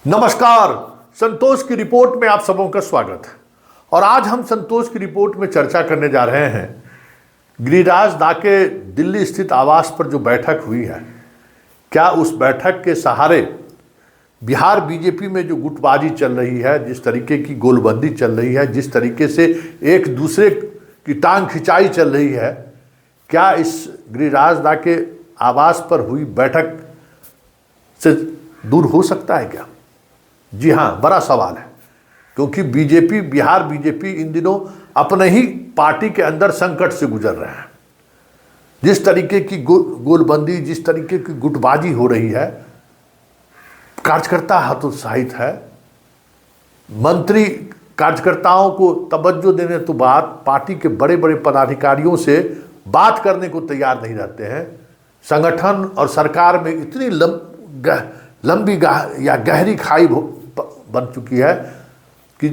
नमस्कार। संतोष की रिपोर्ट में आप सबों का स्वागत है। और आज हम संतोष की रिपोर्ट में चर्चा करने जा रहे हैं गिरिराज दा के दिल्ली स्थित आवास पर जो बैठक हुई है, क्या उस बैठक के सहारे बिहार बीजेपी में जो गुटबाजी चल रही है, जिस तरीके की गोलबंदी चल रही है, जिस तरीके से एक दूसरे की टांग खिंचाई चल रही है, क्या इस गिरिराज दा के आवास पर हुई बैठक से दूर हो सकता है क्या? जी हाँ, बड़ा सवाल है। क्योंकि बीजेपी, बिहार बीजेपी इन दिनों अपने ही पार्टी के अंदर संकट से गुजर रहे हैं। जिस तरीके की गोलबंदी, जिस तरीके की गुटबाजी हो रही है, कार्यकर्ता हतोत्साहित है। मंत्री कार्यकर्ताओं को तवज्जो देने तो बाद पार्टी के बड़े बड़े पदाधिकारियों से बात करने को तैयार नहीं रहते हैं। संगठन और सरकार में इतनी लंबी या गहरी खाई बन चुकी है कि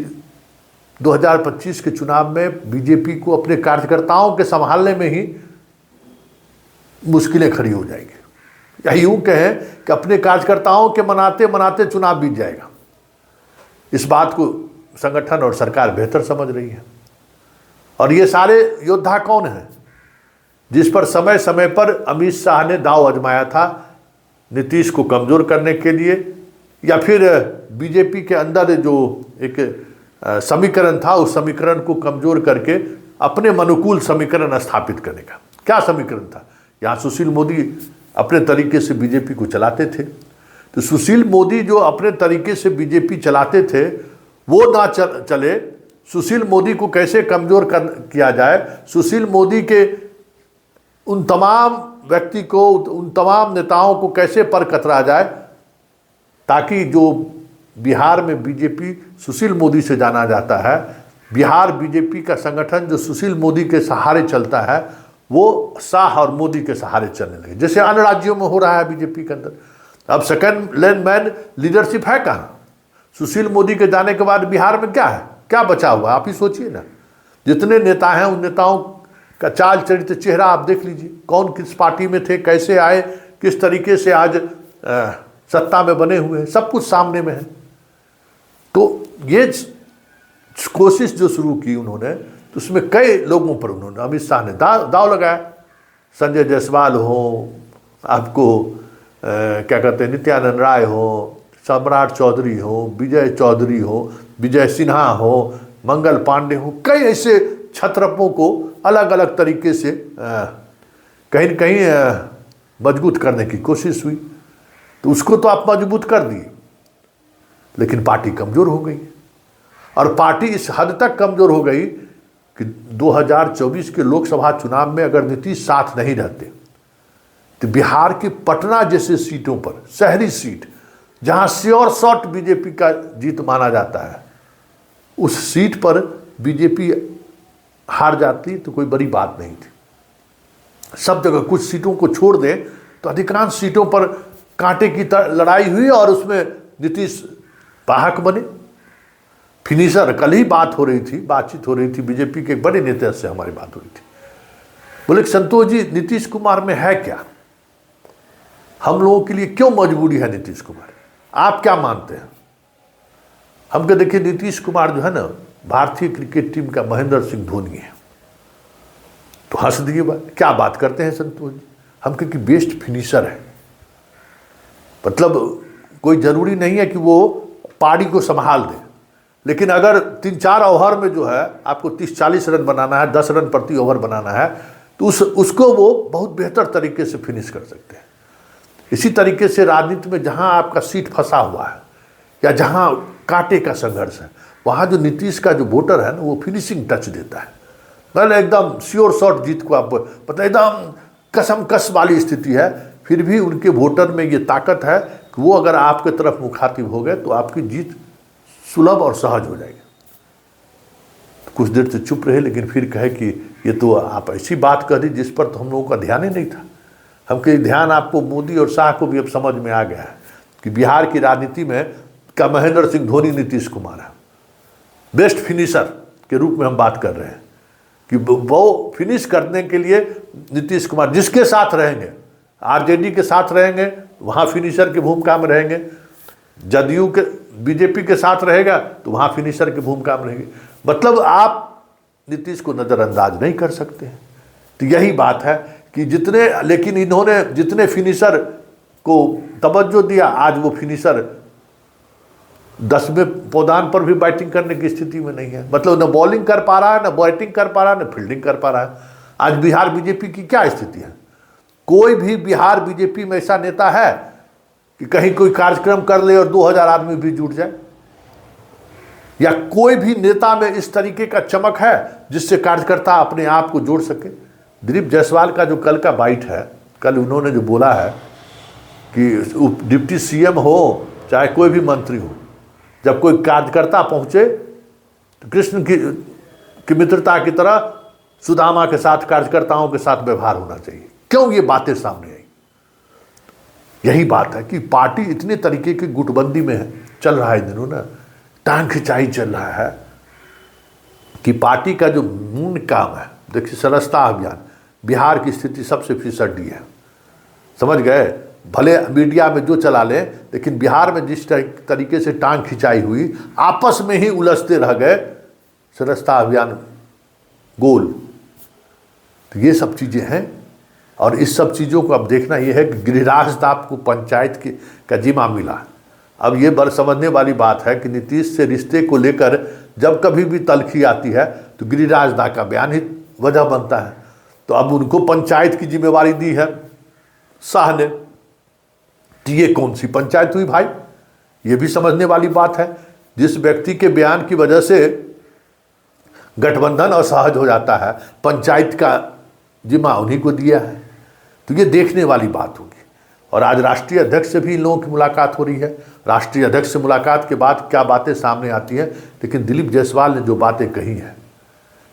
2025 के चुनाव में बीजेपी को अपने कार्यकर्ताओं के संभालने में ही मुश्किलें खड़ी हो जाएंगी। या यूं कहें कि अपने कार्यकर्ताओं के मनाते मनाते चुनाव बीत जाएगा। इस बात को संगठन और सरकार बेहतर समझ रही है। और ये सारे योद्धा कौन हैं जिस पर समय समय पर अमित शाह ने दांव आजमाया था, नीतीश को कमज़ोर करने के लिए, या फिर बीजेपी के अंदर जो एक समीकरण था, उस समीकरण को कमज़ोर करके अपने अनुकूल समीकरण स्थापित करने का। क्या समीकरण था? यहाँ सुशील मोदी अपने तरीके से बीजेपी को चलाते थे। तो सुशील मोदी जो अपने तरीके से बीजेपी चलाते थे, वो ना चले। सुशील मोदी को कैसे कमज़ोर किया जाए, सुशील मोदी के उन तमाम व्यक्ति को, उन तमाम नेताओं को कैसे पर कतरा जाए, ताकि जो बिहार में बीजेपी सुशील मोदी से जाना जाता है, बिहार बीजेपी का संगठन जो सुशील मोदी के सहारे चलता है, वो शाह और मोदी के सहारे चलने लगे, जैसे अन्य राज्यों में हो रहा है बीजेपी के अंदर। अब सेकंड लेन मैन लीडरशिप है कहाँ? सुशील मोदी के जाने के बाद बिहार में क्या है, क्या बचा हुआ? आप ही सोचिए ना। जितने नेता हैं उन नेताओं का चाल चरित्र, चेहरा आप देख लीजिए। कौन किस पार्टी में थे, कैसे आए, किस तरीके से आज सत्ता में बने हुए हैं, सब कुछ सामने में है। तो ये कोशिश जो शुरू की उन्होंने, तो उसमें कई लोगों पर उन्होंने, अमित शाह ने दाव लगाया। संजय जायसवाल हो, आपको क्या कहते हैं, नित्यानंद राय हो, सम्राट चौधरी हो, विजय चौधरी हो, विजय सिन्हा हो, मंगल पांडे हो, कई ऐसे छत्रपों को अलग अलग तरीके से कहीं न कहीं मजबूत करने की कोशिश हुई। तो उसको तो आप मजबूत कर दिए, लेकिन पार्टी कमज़ोर हो गई। और पार्टी इस हद तक कमज़ोर हो गई कि 2024 के लोकसभा चुनाव में अगर नीतीश साथ नहीं रहते, तो बिहार की पटना जैसे सीटों पर, शहरी सीट जहां श्योर शॉट बीजेपी का जीत माना जाता है, उस सीट पर बीजेपी हार जाती तो कोई बड़ी बात नहीं थी। सब जगह कुछ सीटों को छोड़ दें तो अधिकांश सीटों पर कांटे की लड़ाई हुई और उसमें नीतीश वाहक बने, फिनिशर। कल ही बातचीत हो रही थी बीजेपी के एक बड़े नेता से हमारी बात हुई थी। बोले संतोष जी, नीतीश कुमार में है क्या? हम लोगों के लिए क्यों मजबूरी है नीतीश कुमार? आप क्या मानते हैं? हम कह देखिए, नीतीश कुमार जो है ना, भारतीय क्रिकेट टीम का महेंद्र सिंह धोनी है। तो हंस दिए क्या बात करते हैं संतोष जी? हम कह कि बेस्ट फिनिशर है। मतलब कोई ज़रूरी नहीं है कि वो पारी को संभाल दे, लेकिन अगर 3-4 ओवर में जो है आपको 30-40 रन बनाना है, 10 रन प्रति ओवर बनाना है, तो उसको वो बहुत बेहतर तरीके से फिनिश कर सकते हैं। इसी तरीके से राजनीति में जहाँ आपका सीट फंसा हुआ है या जहाँ कांटे का संघर्ष है, वहाँ जो नीतीश का जो वोटर है ना, वो फिनिशिंग टच देता है। मतलब एकदम श्योर शॉट जीत को आप पता, एकदम कसम वाली स्थिति है। फिर भी उनके वोटर में ये ताकत है कि वो अगर आपके तरफ मुखातिब हो गए तो आपकी जीत सुलभ और सहज हो जाएगी। तो कुछ देर से चुप रहे, लेकिन फिर कहे कि ये तो आप ऐसी बात कर दी जिस पर तो हम लोगों का ध्यान ही नहीं था। हम कहीं ध्यान आपको मोदी और शाह को भी अब समझ में आ गया है कि बिहार की राजनीति में क्या महेंद्र सिंह धोनी नीतीश कुमार है। बेस्ट फिनिशर के रूप में हम बात कर रहे हैं कि वो फिनिश करने के लिए नीतीश कुमार जिसके साथ रहेंगे, आरजेडी के साथ रहेंगे, वहाँ फिनिशर की भूमिका में रहेंगे। जदयू के बीजेपी के साथ रहेगा तो वहाँ फिनिशर की भूमिका में रहेंगे। मतलब आप नीतीश को नज़रअंदाज नहीं कर सकते हैं। तो यही बात है कि लेकिन इन्होंने जितने फिनिशर को तवज्जो दिया, आज वो फिनिशर 10वें पौधान पर भी बैटिंग करने की स्थिति में नहीं है। मतलब न बॉलिंग कर पा रहा है, न बैटिंग कर पा रहा है, न फील्डिंग कर पा रहा है। आज बिहार बीजेपी की क्या स्थिति है? कोई भी बिहार बीजेपी में ऐसा नेता है कि कहीं कोई कार्यक्रम कर ले और 2000 आदमी भी जुट जाए? या कोई भी नेता में इस तरीके का चमक है जिससे कार्यकर्ता अपने आप को जोड़ सके? दिलीप जायसवाल का जो कल का बाइट है, कल उन्होंने जो बोला है कि डिप्टी सीएम हो चाहे कोई भी मंत्री हो, जब कोई कार्यकर्ता पहुंचे तो कृष्ण की मित्रता की तरह सुदामा के साथ कार्यकर्ताओं के साथ व्यवहार होना चाहिए। क्यों ये बातें सामने आई? यही बात है कि पार्टी इतने तरीके की गुटबंदी में है, चल रहा है दिनों ना, टांग खिंचाई चल रहा है कि पार्टी का जो मूल काम है, देखिए सदस्यता अभियान, बिहार की स्थिति सबसे फिसड्डी है, समझ गए? भले मीडिया में जो चला लें, लेकिन बिहार में जिस तरीके से टांग खिंचाई हुई, आपस में ही उलझते रह गए सदस्यता अभियान गोल। तो ये सब चीज़ें हैं और इस सब चीज़ों को अब देखना ये है कि गिरिराज दास को पंचायत का जिम्मा मिला। अब ये बड़ समझने वाली बात है कि नीतीश से रिश्ते को लेकर जब कभी भी तलखी आती है तो गिरिराज दास का बयान ही वजह बनता है। तो अब उनको पंचायत की जिम्मेवारी दी है शाह ने। तो ये कौन सी पंचायत हुई भाई? ये भी समझने वाली बात है। जिस व्यक्ति के बयान की वजह से गठबंधन असहज हो जाता है, पंचायत का जिम्मा उन्हीं को दिया है। तो ये देखने वाली बात होगी। और आज राष्ट्रीय अध्यक्ष से भी इन लोगों की मुलाकात हो रही है। राष्ट्रीय अध्यक्ष से मुलाकात के बाद क्या बातें सामने आती हैं, लेकिन दिलीप जायसवाल ने जो बातें कही हैं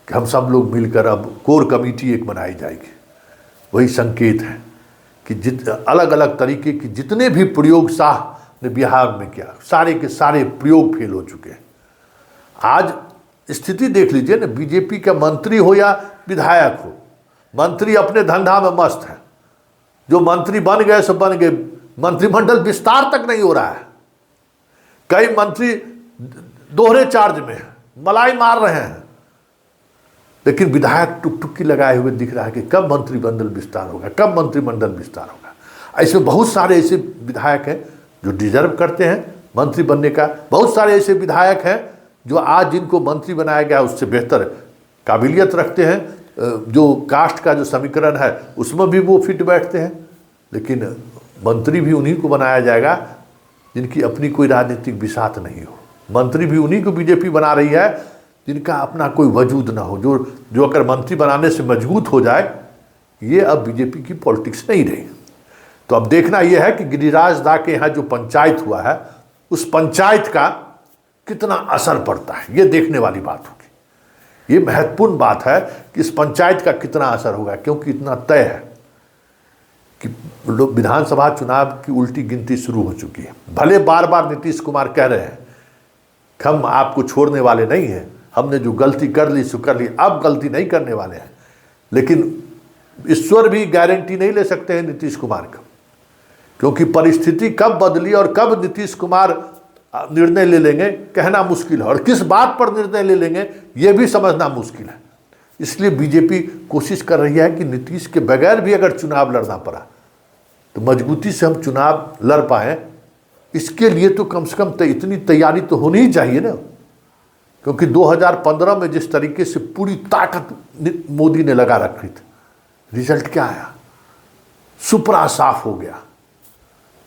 कि हम सब लोग मिलकर अब कोर कमेटी एक बनाई जाएगी, वही संकेत है कि अलग अलग तरीके की जितने भी प्रयोग शाह ने बिहार में किया, सारे के सारे प्रयोग फेल हो चुके हैं। आज स्थिति देख लीजिए ना, बीजेपी का मंत्री हो या विधायक हो, मंत्री अपने धंधा में मस्त है। जो मंत्री बन गए सो बन गए, मंत्रिमंडल विस्तार तक नहीं हो रहा है। कई मंत्री दोहरे चार्ज में है, मलाई मार रहे हैं, लेकिन विधायक टुकटुकी लगाए हुए दिख रहा है कि कब मंत्रिमंडल विस्तार होगा, कब मंत्रिमंडल विस्तार होगा। ऐसे बहुत सारे ऐसे विधायक हैं जो डिजर्व करते हैं मंत्री बनने का। बहुत सारे ऐसे विधायक हैं जो आज जिनको मंत्री बनाया गया उससे बेहतर काबिलियत रखते हैं। जो कास्ट का जो समीकरण है उसमें भी वो फिट बैठते हैं। लेकिन मंत्री भी उन्हीं को बनाया जाएगा जिनकी अपनी कोई राजनीतिक बिसात नहीं हो। मंत्री भी उन्हीं को बीजेपी बना रही है जिनका अपना कोई वजूद ना हो। जो अगर मंत्री बनाने से मजबूत हो जाए, ये अब बीजेपी की पॉलिटिक्स नहीं रही। तो अब देखना यह है कि गिरिराज दास के यहाँ जो पंचायत हुआ है, उस पंचायत का कितना असर पड़ता है, ये देखने वाली बात होगी। ये महत्वपूर्ण बात है कि इस पंचायत का कितना असर होगा, क्योंकि इतना तय है कि विधानसभा चुनाव की उल्टी गिनती शुरू हो चुकी है। भले बार बार नीतीश कुमार कह रहे हैं कि हम आपको छोड़ने वाले नहीं हैं, हमने जो गलती कर ली सो कर ली, अब गलती नहीं करने वाले हैं। लेकिन ईश्वर भी गारंटी नहीं ले सकते हैं नीतीश कुमार का, क्योंकि परिस्थिति कब बदली और कब नीतीश कुमार निर्णय ले लेंगे कहना मुश्किल है, और किस बात पर निर्णय ले लेंगे ये भी समझना मुश्किल है। इसलिए बीजेपी कोशिश कर रही है कि नीतीश के बगैर भी अगर चुनाव लड़ना पड़ा तो मजबूती से हम चुनाव लड़ पाएँ। इसके लिए तो कम से कम इतनी तैयारी तो होनी ही चाहिए ना, क्योंकि 2015 में जिस तरीके से पूरी ताकत मोदी ने लगा रखी थी, रिजल्ट क्या आया? सुपरा साफ हो गया।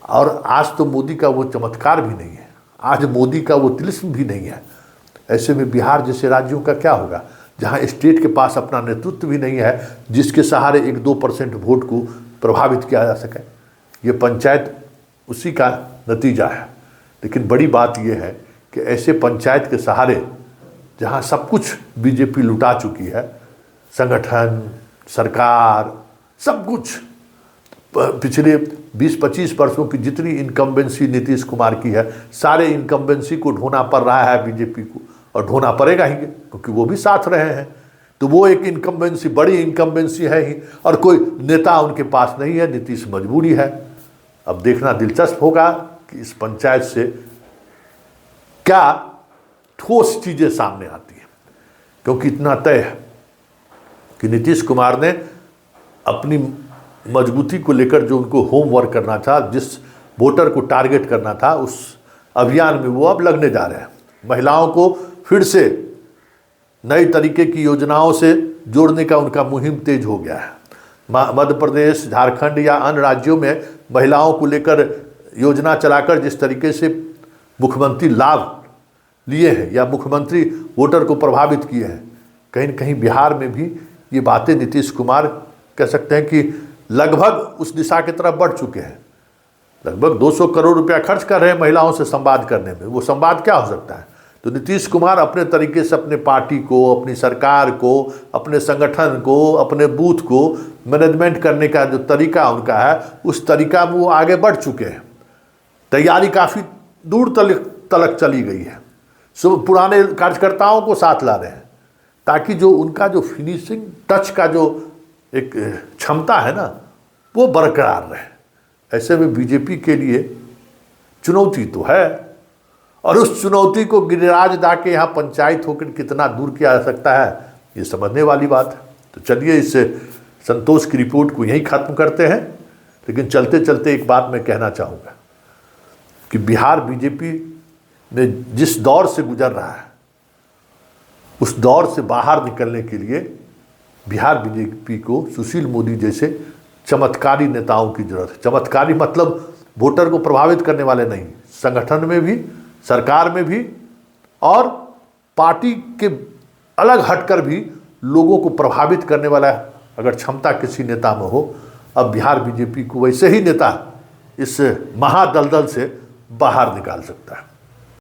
और आज तो मोदी का वो चमत्कार भी नहीं है, आज मोदी का वो तिलिस्म भी नहीं है। ऐसे में बिहार जैसे राज्यों का क्या होगा, जहां स्टेट के पास अपना नेतृत्व भी नहीं है जिसके सहारे 1-2% वोट को प्रभावित किया जा सके। ये पंचायत उसी का नतीजा है। लेकिन बड़ी बात यह है कि ऐसे पंचायत के सहारे जहां सब कुछ बीजेपी लुटा चुकी है, संगठन, सरकार, सब कुछ, पिछले 20-25 वर्षों की जितनी इनकम्बेंसी नीतीश कुमार की है, सारे इनकम्बेंसी को ढोना पड़ रहा है बीजेपी को, और ढोना पड़ेगा ही, क्योंकि वो भी साथ रहे हैं। तो वो एक इनकम्बेंसी, बड़ी इनकम्बेंसी है ही, और कोई नेता उनके पास नहीं है, नीतीश मजबूरी है। अब देखना दिलचस्प होगा कि इस पंचायत से क्या ठोस चीज़ें सामने आती हैं, क्योंकि इतना तय है कि नीतीश कुमार ने अपनी मजबूती को लेकर जो उनको होमवर्क करना था, जिस वोटर को टारगेट करना था, उस अभियान में वो अब लगने जा रहे हैं। महिलाओं को फिर से नई तरीके की योजनाओं से जोड़ने का उनका मुहिम तेज हो गया है। मध्य प्रदेश, झारखंड या अन्य राज्यों में महिलाओं को लेकर योजना चलाकर जिस तरीके से मुख्यमंत्री लाभ लिए हैं या मुख्यमंत्री वोटर को प्रभावित किए हैं, कहीं न कहीं बिहार में भी ये बातें नीतीश कुमार कह सकते हैं कि लगभग उस दिशा की तरफ बढ़ चुके हैं। लगभग 200 करोड़ रुपया खर्च कर रहे हैं महिलाओं से संवाद करने में। वो संवाद क्या हो सकता है? तो नीतीश कुमार अपने तरीके से अपने पार्टी को, अपनी सरकार को, अपने संगठन को, अपने बूथ को मैनेजमेंट करने का जो तरीका उनका है, उस तरीका में वो आगे बढ़ चुके हैं। तैयारी काफ़ी दूर तलक चली गई है। सब पुराने कार्यकर्ताओं को साथ ला रहे हैं ताकि जो उनका जो फिनिशिंग टच का जो एक क्षमता है ना, वो बरकरार रहे। ऐसे में बीजेपी के लिए चुनौती तो है, और उस चुनौती को गिरिराज दा के यहाँ पंचायत होकर कितना दूर किया जा सकता है, ये समझने वाली बात है। तो चलिए इस संतोष की रिपोर्ट को यहीं ख़त्म करते हैं, लेकिन चलते चलते एक बात मैं कहना चाहूँगा कि बिहार बीजेपी ने जिस दौर से गुजर रहा है, उस दौर से बाहर निकलने के लिए बिहार बीजेपी को सुशील मोदी जैसे चमत्कारी नेताओं की जरूरत है। चमत्कारी मतलब वोटर को प्रभावित करने वाले नहीं, संगठन में भी, सरकार में भी, और पार्टी के अलग हटकर भी लोगों को प्रभावित करने वाला अगर क्षमता किसी नेता में हो, अब बिहार बीजेपी को वैसे ही नेता इस महादलदल से बाहर निकाल सकता है।